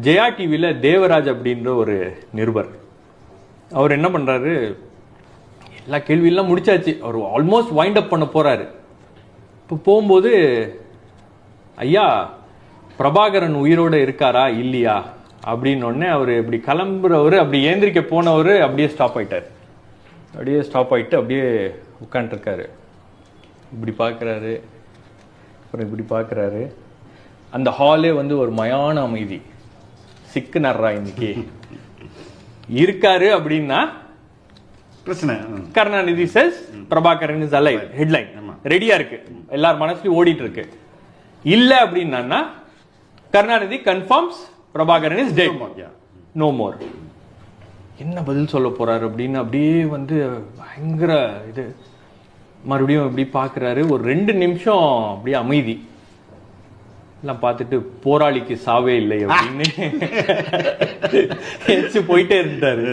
ஜெயா டிவியில தேவராஜ் அப்படின்ற ஒரு நிருபர், அவர் என்ன பண்றாரு, எல்லா கேள்வியெல்லாம் முடிச்சாச்சு, அவர் ஆல்மோஸ்ட் வைண்ட் அப் பண்ண போறாரு. இப்போ போகும்போது, ஐயா பிரபாகரன் உயிரோட இருக்காரா இல்லையா அப்படின்னு உடனே அவர் இப்படி கிளம்புறவர், அப்படி ஏந்திரிக்க போனவர் அப்படியே ஸ்டாப் ஆயிட்டார். அப்படியே ஸ்டாப் ஆயிட்டு அப்படியே உட்காந்துருக்காரு. இப்படி பார்க்குறாரு, அப்புறம் இப்படி பார்க்குறாரு. அந்த ஹாலே வந்து ஒரு மயான அமைதி. சிக்கு நர்றா இன்னைக்கு இருக்காரு அப்படின்னா பிரச்சனை. Karunanidhi says Prabhakaran is alive, headline ரெடியா இருக்கு, எல்லார் மனசுலயும் ஓடிட்டு இருக்கு. இல்ல அப்படின்னா Karunanidhi confirms Prabhakaran is dead, no more. என்ன பதில் சொல்ல போறாரு அப்படின்னு அப்படியே வந்து பயங்கர இது. மறுபடியும் இப்படி பாக்குறாரு. ஒரு 2 நிமிஷம் அப்படியே அமைதி. எல்லாம் பார்த்துட்டு போராளிக்கு சாவே இல்லை அப்படின்னு போயிட்டே இருந்தாரு.